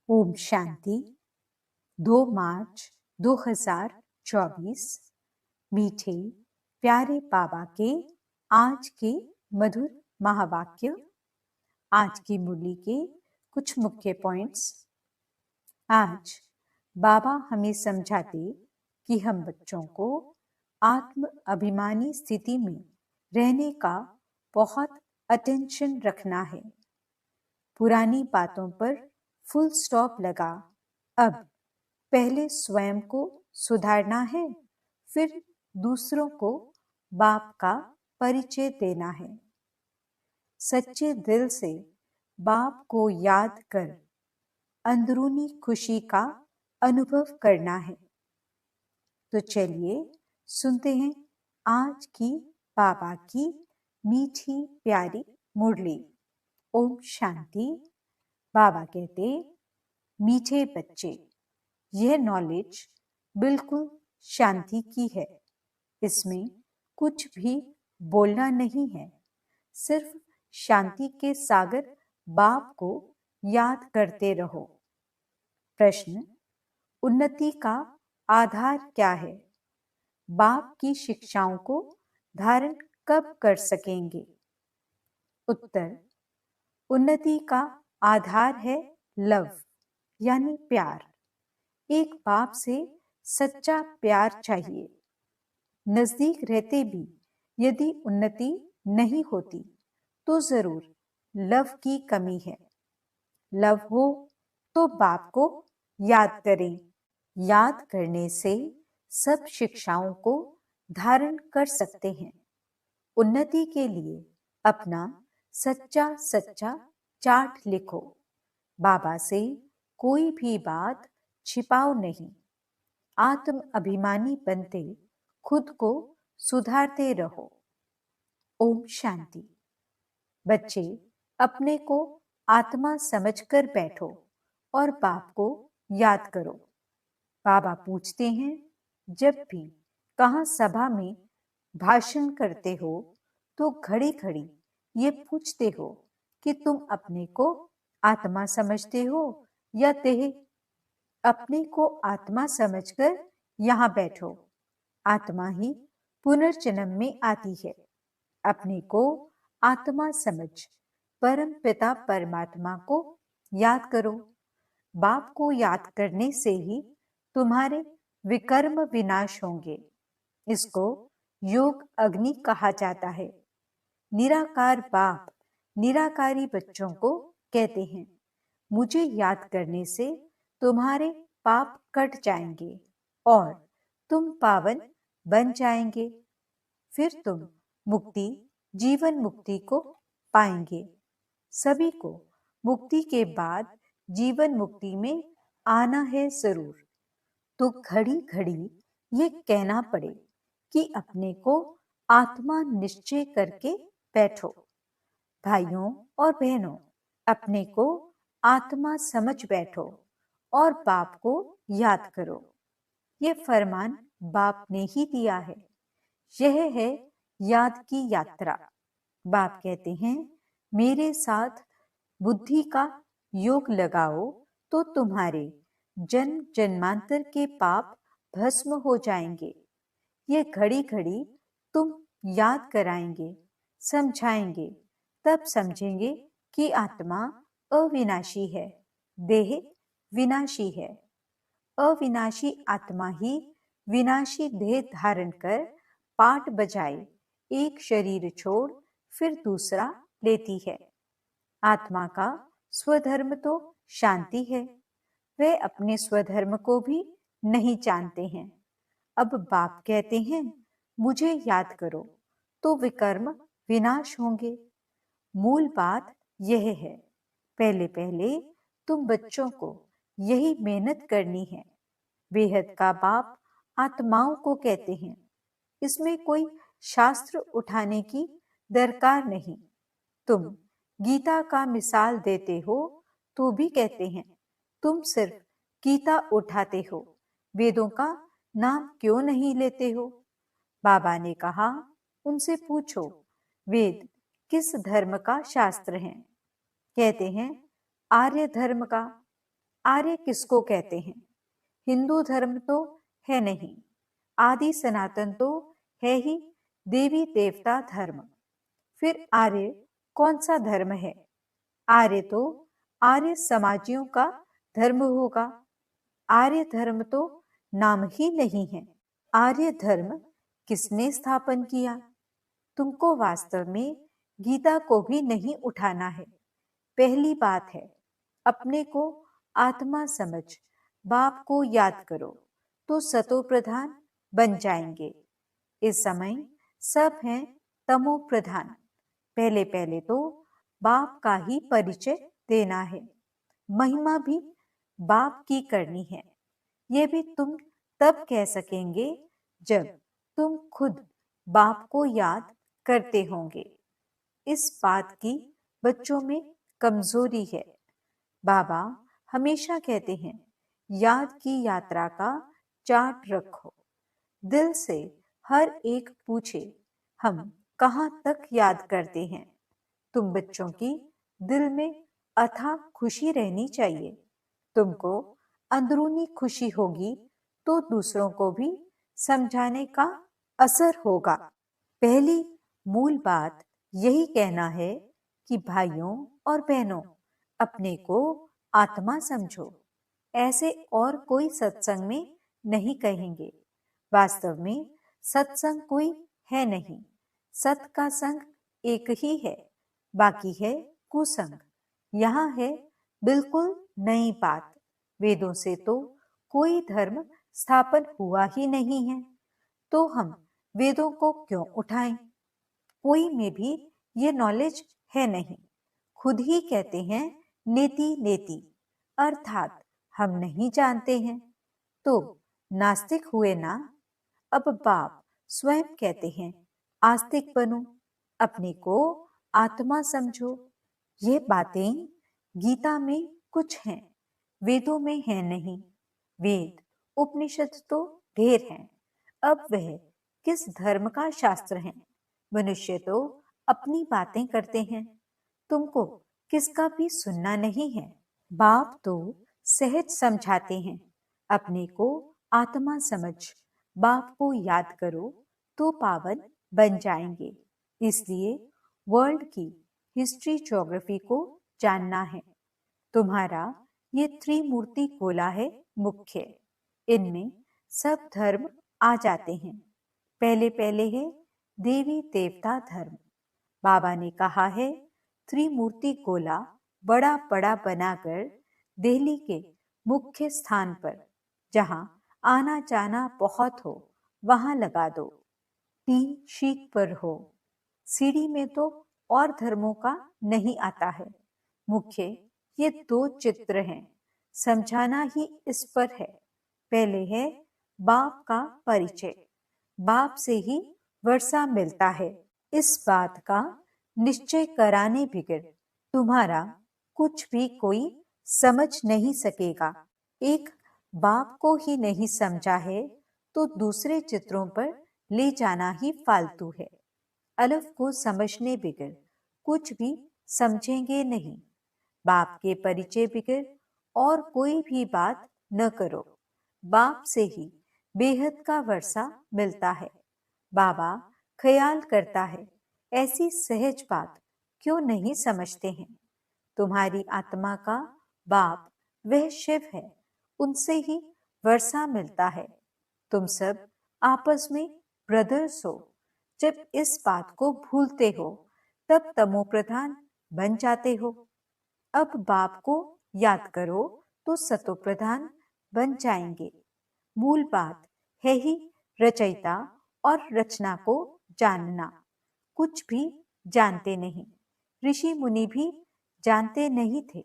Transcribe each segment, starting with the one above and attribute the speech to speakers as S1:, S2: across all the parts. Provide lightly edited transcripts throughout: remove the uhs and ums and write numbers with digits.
S1: ओम शांति। 2 मार्च 2024। मीठे प्यारे बाबा के आज के मधुर महावाक्य। आज की मुरली के कुछ मुख्य पॉइंट्स। आज बाबा हमें समझाते कि हम बच्चों को आत्म अभिमानी स्थिति में रहने का बहुत अटेंशन रखना है। पुरानी बातों पर फुल स्टॉप लगा। अब पहले स्वयं को सुधारना है, फिर दूसरों को बाप का परिचय देना है। सच्चे दिल से बाप को याद कर अंदरूनी खुशी का अनुभव करना है। तो चलिए सुनते हैं आज की बाबा की मीठी प्यारी मुरली। ओम शांति। बाबा कहते, मीठे बच्चे, यह नॉलेज बिल्कुल शांति की है। इसमें कुछ भी बोलना नहीं है, सिर्फ शांति के सागर बाप को याद करते रहो। प्रश्न, उन्नति का आधार क्या है? बाप की शिक्षाओं को धारण कब कर सकेंगे? उत्तर, उन्नति का आधार है लव यानी प्यार। एक बाप से सच्चा प्यार चाहिए। नजदीक रहते भी यदि उन्नति नहीं होती तो जरूर लव की कमी है। लव हो तो बाप को याद करें। याद करने से सब शिक्षाओं को धारण कर सकते हैं। उन्नति के लिए अपना सच्चा सच्चा चार्ट लिखो। बाबा से कोई भी बात छिपाओ नहीं। आत्म अभिमानी बनते खुद को सुधारते रहो। ओम शांति। बच्चे, अपने को आत्मा समझकर बैठो और बाप को याद करो। बाबा पूछते हैं, जब भी कहाँ सभा में भाषण करते हो तो घड़ी घड़ी ये पूछते हो कि तुम अपने को आत्मा समझते हो या देह? अपने को आत्मा समझकर यहाँ बैठो। आत्मा ही पुनर्जन्म में आती है। अपने को आत्मा समझ परम पिता परमात्मा को याद करो। बाप को याद करने से ही तुम्हारे विकर्म विनाश होंगे। इसको योग अग्नि कहा जाता है। निराकार बाप निराकारी बच्चों को कहते हैं, मुझे याद करने से तुम्हारे पाप कट जाएंगे और तुम पावन बन जाएंगे। फिर तुम मुक्ति, जीवन मुक्ति को पाएंगे। सभी को मुक्ति के बाद जीवन मुक्ति में आना है जरूर। तो घड़ी घड़ी ये कहना पड़े कि अपने को आत्मा निश्चय करके बैठो। भाइयों और बहनों, अपने को आत्मा समझ बैठो और बाप को याद करो। ये फरमान बाप ने ही दिया है। यह है याद की यात्रा। बाप कहते हैं, मेरे साथ बुद्धि का योग लगाओ तो तुम्हारे जन्म जन्मांतर के पाप भस्म हो जाएंगे। ये घड़ी घड़ी तुम याद कराएंगे, समझाएंगे, तब समझेंगे कि आत्मा अविनाशी है, देह विनाशी है। अविनाशी आत्मा ही विनाशी देह धारण कर पाठ बजाए एक शरीर छोड़ फिर दूसरा लेती है। आत्मा का स्वधर्म तो शांति है। वे अपने स्वधर्म को भी नहीं जानते हैं। अब बाप कहते हैं, मुझे याद करो तो विकर्म विनाश होंगे। मूल बात यह है। पहले पहले तुम बच्चों को यही मेहनत करनी है। बेहद का बाप आत्माओं को कहते हैं, इसमें कोई शास्त्र उठाने की दरकार नहीं। तुम गीता का मिसाल देते हो तो भी कहते हैं, तुम सिर्फ गीता उठाते हो, वेदों का नाम क्यों नहीं लेते हो? बाबा ने कहा, उनसे पूछो वेद किस धर्म का शास्त्र है? कहते हैं आर्य धर्म का। आर्य किसको कहते हैं? हिंदू धर्म तो है नहीं, आदि सनातन तो है ही देवी देवता धर्म। फिर आर्य कौन सा धर्म है? आर्य तो आर्य समाजियों का धर्म होगा। आर्य धर्म तो नाम ही नहीं है। आर्य धर्म किसने स्थापन किया? तुमको वास्तव में गीता को भी नहीं उठाना है। पहली बात है, अपने को आत्मा समझ बाप को याद करो तो सतो प्रधान बन जाएंगे। इस समय सब हैं तमो प्रधान। पहले पहले तो बाप का ही परिचय देना है। महिमा भी बाप की करनी है। यह भी तुम तब कह सकेंगे जब तुम खुद बाप को याद करते होंगे। इस बात की बच्चों में कमजोरी है। बाबा हमेशा कहते हैं, याद की यात्रा का चार्ट रखो। दिल से हर एक पूछे, हम कहाँ तक याद करते हैं। तुम बच्चों की दिल में अथाह खुशी रहनी चाहिए। तुमको अंदरूनी खुशी होगी तो दूसरों को भी समझाने का असर होगा। पहली मूल बात यही कहना है कि भाइयों और बहनों, अपने को आत्मा समझो। ऐसे और कोई सत्संग में नहीं कहेंगे। वास्तव में सत्संग कोई है नहीं। सत का संग एक ही है, बाकी है कुसंग। यहाँ है बिल्कुल नई बात। वेदों से तो कोई धर्म स्थापन हुआ ही नहीं है, तो हम वेदों को क्यों उठाएं? कोई में भी ये नॉलेज है नहीं। खुद ही कहते हैं नेति नेति, अर्थात हम नहीं जानते हैं। तो नास्तिक हुए ना। अब बाप स्वयं कहते हैं, आस्तिक बनो, अपने को आत्मा समझो। ये बातें गीता में कुछ हैं, वेदों में है नहीं। वेद उपनिषद तो ढेर हैं। अब वह किस धर्म का शास्त्र है? मनुष्य तो अपनी बातें करते हैं। तुमको किसका भी सुनना नहीं है। बाप तो सहज समझाते हैं, अपने को आत्मा समझ बाप को याद करो तो पावन बन जाएंगे। इसलिए वर्ल्ड की हिस्ट्री ज्योग्राफी को जानना है। तुम्हारा ये त्रिमूर्ति गोला है मुख्य। इनमें सब धर्म आ जाते हैं। पहले पहले है देवी देवता धर्म। बाबा ने कहा है, त्रिमूर्ति गोला बड़ा बड़ा बनाकर दिल्ली के मुख्य स्थान पर, जहां आना जाना बहुत हो, वहां लगा दो। 3 शीट पर हो। सीढ़ी में तो और धर्मों का नहीं आता है। मुख्य ये 2 चित्र हैं। समझाना ही इस पर है। पहले है बाप का परिचय। बाप से ही वर्षा मिलता है। इस बात का निश्चय कराने बिगर तुम्हारा कुछ भी कोई समझ नहीं सकेगा। एक बाप को ही नहीं समझा है तो दूसरे चित्रों पर ले जाना ही फालतू है। अलफ को समझने बिगर कुछ भी समझेंगे नहीं। बाप के परिचय बिगर और कोई भी बात न करो। बाप से ही बेहद का वर्षा मिलता है। बाबा ख्याल करता है, ऐसी सहज बात क्यों नहीं समझते हैं? तुम्हारी आत्मा का बाप वह शिव है, उनसे ही वर्षा मिलता है। तुम सब आपस में ब्रदर्स हो। जब इस बात को भूलते हो तब तमो प्रधान बन जाते हो। अब बाप को याद करो तो सतो प्रधान बन जाएंगे। मूल बात है ही रचयिता और रचना को जानना। कुछ भी जानते नहीं। ऋषि मुनि भी जानते नहीं थे।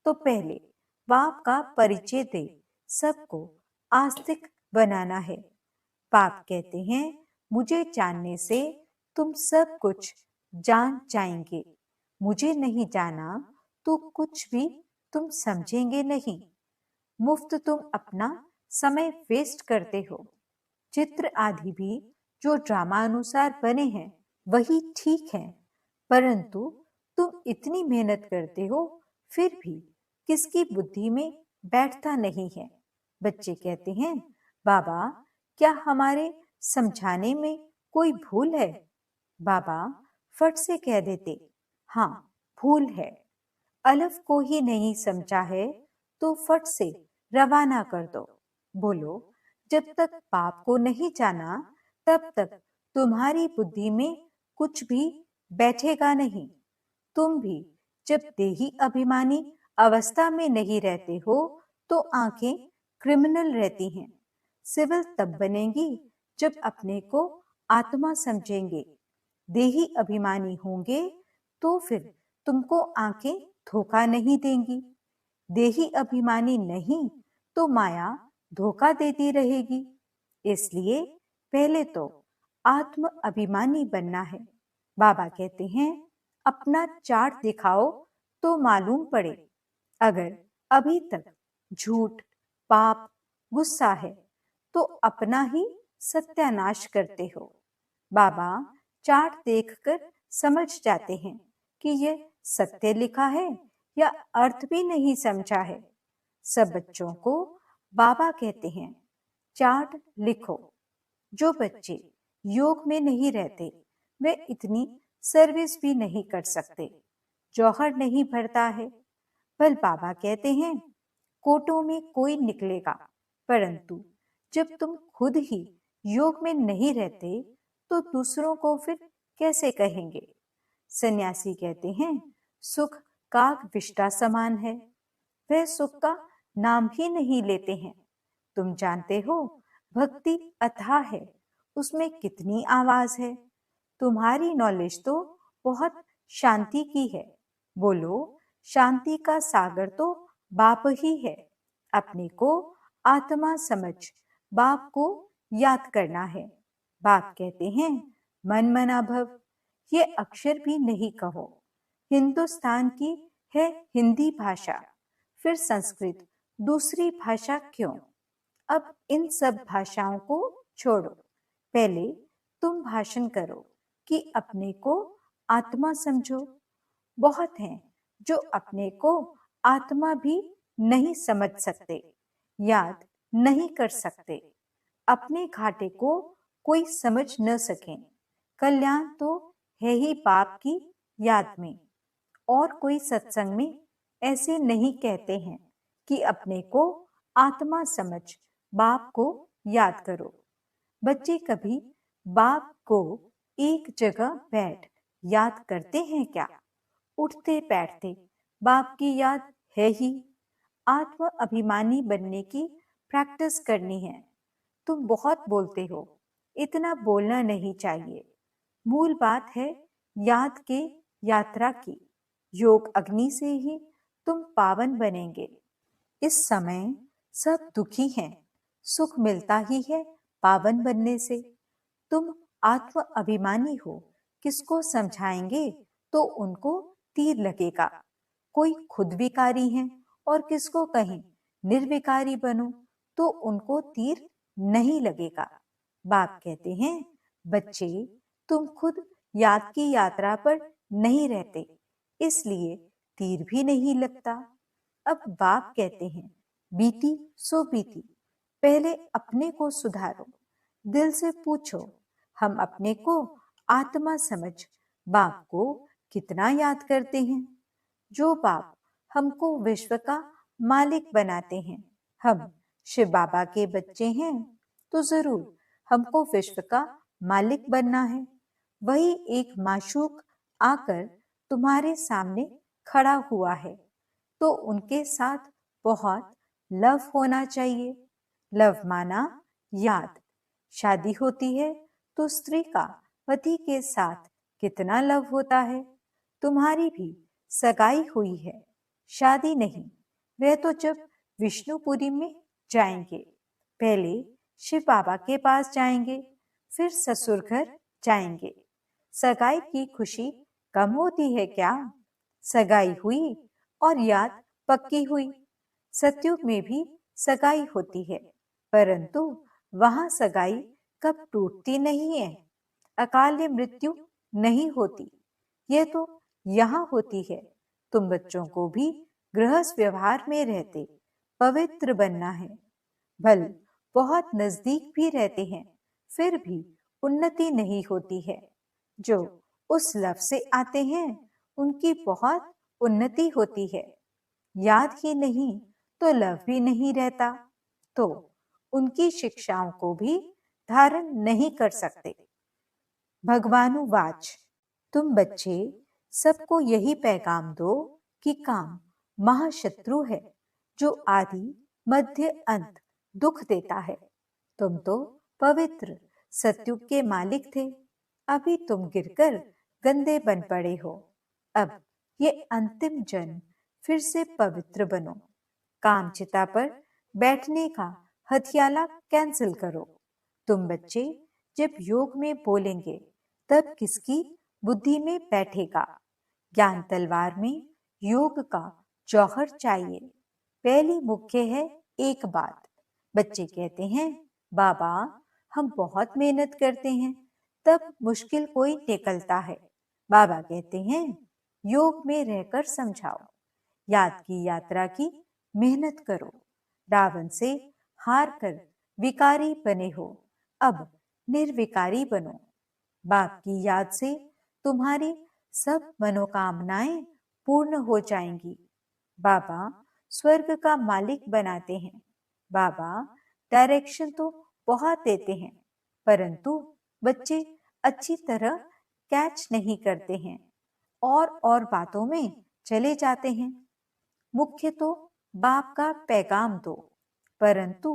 S1: तो पहले बाप का परिचय दे सबको आस्तिक बनाना है। बाप कहते हैं, मुझे जानने से तुम सब कुछ जान जाएंगे। मुझे नहीं जाना तो कुछ भी तुम समझेंगे नहीं। मुफ्त तुम अपना समय वेस्ट करते हो। चित्र आदि भी जो ड्रामा अनुसार बने हैं वही ठीक है, परंतु तुम इतनी मेहनत करते हो, फिर भी किसकी बुद्धि में बैठता नहीं है। बच्चे कहते हैं, बाबा क्या हमारे समझाने में कोई भूल है? बाबा फट से कह देते, हाँ भूल है। अलफ को ही नहीं समझा है तो फट से रवाना कर दो। बोलो, जब तक पाप को नहीं जाना तब तक तुम्हारी बुद्धि में कुछ भी बैठेगा नहीं। तुम भी जब देही अभिमानी अवस्था में नहीं रहते हो तो आंखें क्रिमिनल रहती हैं। सिविल तब बनेंगी जब अपने को आत्मा समझेंगे। देही अभिमानी होंगे तो फिर तुमको आंखें धोखा नहीं देंगी। देही अभिमानी नहीं तो माया धोखा देती रहेगी। इसलिए पहले तो आत्म अभिमानी बनना है। बाबा कहते हैं, अपना चार्ट दिखाओ तो मालूम पड़े। अगर अभी तक झूठ, पाप, गुस्सा है तो अपना ही सत्यानाश करते हो। बाबा चार्ट देखकर समझ जाते हैं कि यह सत्य लिखा है या अर्थ भी नहीं समझा है। सब बच्चों को बाबा कहते हैं, चार्ट लिखो। जो बच्चे योग में नहीं रहते वे इतनी सर्विस भी नहीं कर सकते। जौहर नहीं भरता है। पर बाबा कहते हैं, कोटों में कोई निकलेगा, परंतु जब तुम खुद ही योग में नहीं रहते तो दूसरों को फिर कैसे कहेंगे? सन्यासी कहते हैं, सुख काग विष्टा समान है। वह सुख का नाम ही नहीं लेते हैं। तुम जानते हो, भक्ति अथाह है, उसमें कितनी आवाज है। तुम्हारी नॉलेज तो बहुत शांति की है। बोलो, शांति का सागर तो बाप ही है। अपने को आत्मा समझ बाप को याद करना है। बाप कहते हैं, मन मना भव। ये अक्षर भी नहीं कहो। हिंदुस्तान की है हिंदी भाषा, फिर संस्कृत दूसरी भाषा क्यों? अब इन सब भाषाओं को छोड़ो। पहले तुम भाषण करो कि अपने को आत्मा समझो। बहुत हैं जो अपने को आत्मा भी नहीं समझ सकते, याद नहीं कर सकते। अपने घाटे को कोई समझ न सके। कल्याण तो है ही बाप की याद में। और कोई सत्संग में ऐसे नहीं कहते हैं कि अपने को आत्मा समझ बाप को याद करो। बच्चे कभी बाप को एक जगह बैठ याद करते हैं क्या? उठते बैठते बाप की याद है ही। आत्म अभिमानी बनने की प्रैक्टिस करनी है। तुम बहुत बोलते हो, इतना बोलना नहीं चाहिए। मूल बात है याद के यात्रा की। योग अग्नि से ही तुम पावन बनेंगे। इस समय सब दुखी हैं, सुख मिलता ही है पावन बनने से। तुम आत्म अभिमानी हो, किसको समझाएंगे तो उनको तीर लगेगा। कोई खुद विकारी है और किसको कहीं निर्विकारी बनो तो उनको तीर नहीं लगेगा। बाप कहते हैं, बच्चे तुम खुद याद की यात्रा पर नहीं रहते, इसलिए तीर भी नहीं लगता। अब बाप कहते हैं, बीती सो बीती, पहले अपने को सुधारो। दिल से पूछो, हम अपने को आत्मा समझ बाप को कितना याद करते हैं? जो बाप हमको विश्व का मालिक बनाते हैं, हम शिव बाबा के बच्चे हैं, तो जरूर हमको विश्व का मालिक बनना है। वही एक माशूक आकर तुम्हारे सामने खड़ा हुआ है, तो उनके साथ बहुत लव होना चाहिए। लव माना याद। शादी होती है तो स्त्री का पति के साथ कितना लव होता है। तुम्हारी भी सगाई हुई है, शादी नहीं। वह तो जब विष्णुपुरी में जाएंगे, पहले शिव बाबा के पास जाएंगे, फिर ससुर घर जाएंगे। सगाई की खुशी कम होती है क्या? सगाई हुई और याद पक्की हुई। सतयुग में भी सगाई होती है, परंतु वहां सगाई कब टूटती नहीं है। अकाल मृत्यु नहीं होती, यह तो यहाँ होती है। तुम बच्चों को भी गृहस्थ व्यवहार में रहते पवित्र बनना है। भल बहुत नजदीक भी रहते हैं, फिर भी उन्नति नहीं होती है। जो उस लव से आते हैं उनकी बहुत उन्नति होती है। याद ही नहीं तो लव भी नहीं रहता, तो उनकी शिक्षाओं को भी धारण नहीं कर सकते। भगवानुवाच, तुम बच्चे सबको यही पैगाम दो कि काम महाशत्रु है जो आदि मध्य अंत दुख देता है। तुम तो पवित्र सत्युग के मालिक थे, अभी तुम गिरकर गंदे बन पड़े हो। अब ये अंतिम जन्म फिर से पवित्र बनो। कामचिता पर बैठने का हथियाला कैंसिल करो। तुम बच्चे जब योग में बोलेंगे तब किसकी बुद्धि में बैठेगा? ज्ञान तलवार में योग का जौहर चाहिए। पहली मुख्य है एक बात। बच्चे कहते हैं, बाबा हम बहुत मेहनत करते हैं तब मुश्किल कोई निकलता है। बाबा कहते हैं, योग में रहकर समझाओ। याद की यात्रा की मेहनत करो। रावण से हार कर विकारी बने हो, अब निर्विकारी बनो। बाप की याद से तुम्हारी सब मनोकामनाएं पूर्ण हो जाएंगी। बाबा स्वर्ग का मालिक बनाते हैं। बाबा डायरेक्शन तो बहुत देते हैं, परंतु बच्चे अच्छी तरह कैच नहीं करते हैं और बातों में चले जाते हैं। मुख्य तो बाप का पैगाम दो, परंतु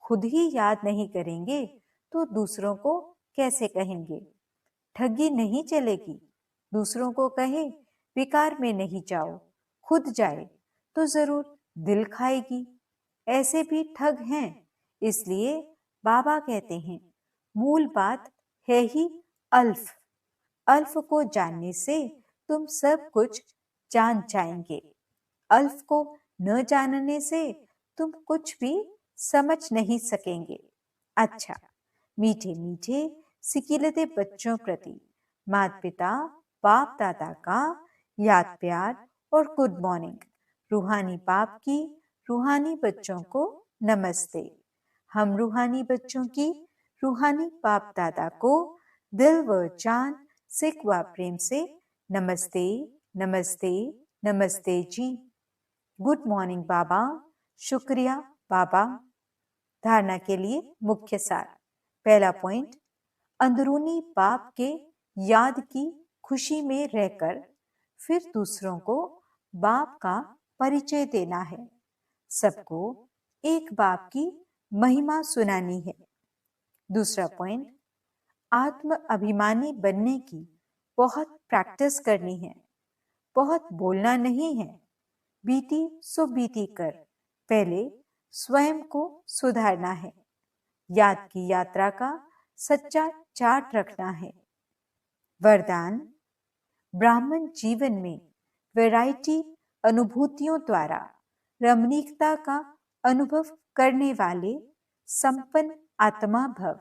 S1: खुद ही याद नहीं करेंगे तो दूसरों को कैसे कहेंगे? ठगी नहीं चलेगी। दूसरों को कहे विकार में नहीं जाओ, खुद जाए तो जरूर दिल खाएगी। ऐसे भी ठग हैं, इसलिए बाबा कहते हैं मूल बात है ही अल्फ। अल्फ को जानने से तुम सब कुछ जान जाएंगे। अल्फ को न जानने से तुम कुछ भी समझ नहीं सकेंगे। अच्छा, मीठे मीठे सिकिलते बच्चों प्रति माता पिता बाप दादा का याद प्यार और गुड मॉर्निंग। रूहानी बाप की रूहानी बच्चों को नमस्ते। हम रूहानी बच्चों की रूहानी बाप दादा को दिल व जान सिक व प्रेम से नमस्ते नमस्ते नमस्ते जी। गुड मॉर्निंग बाबा। शुक्रिया बाबा। धारणा के लिए मुख्य सार। पहला पॉइंट, अंदरूनी बाप के याद की खुशी में रहकर फिर दूसरों को बाप का परिचय देना है। सबको एक बाप की महिमा सुनानी है। दूसरा पॉइंट, आत्म अभिमानी बनने की बहुत प्रैक्टिस करनी है। बहुत बोलना नहीं है। बीती सो बीती कर पहले स्वयं को सुधारना है। याद की यात्रा का सच्चा चार्ट रखना है। वरदान, ब्राह्मण जीवन में वैरायटी अनुभूतियों द्वारा रमणीकता का अनुभव करने वाले संपन्न आत्मा भव।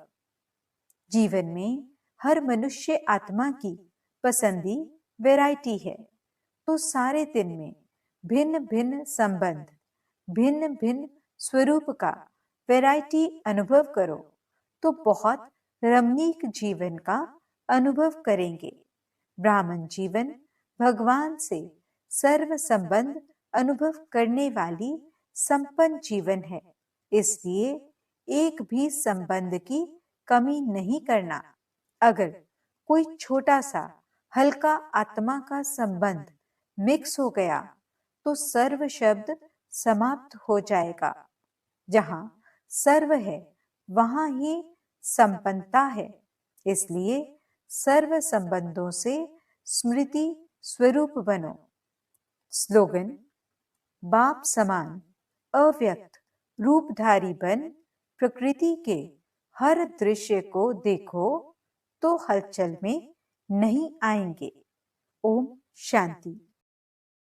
S1: जीवन में हर मनुष्य आत्मा की पसंदी वैरायटी है, तो सारे दिन में भिन्न भिन्न संबंध, भिन्न भिन्न स्वरूप का वैरायटी अनुभव करो तो बहुत रमणीक जीवन का अनुभव करेंगे। ब्राह्मण जीवन भगवान से सर्व संबंध अनुभव करने वाली संपन्न जीवन है, इसलिए एक भी संबंध की कमी नहीं करना। अगर कोई छोटा सा हल्का आत्मा का संबंध मिक्स हो गया तो सर्व शब्द समाप्त हो जाएगा। जहां सर्व है वहां ही संपन्नता है, इसलिए सर्व संबंधों से स्मृति स्वरूप बनो। स्लोगन, बाप समान अव्यक्त रूपधारी बन प्रकृति के हर दृश्य को देखो तो हलचल में नहीं आएंगे। ओम शांति।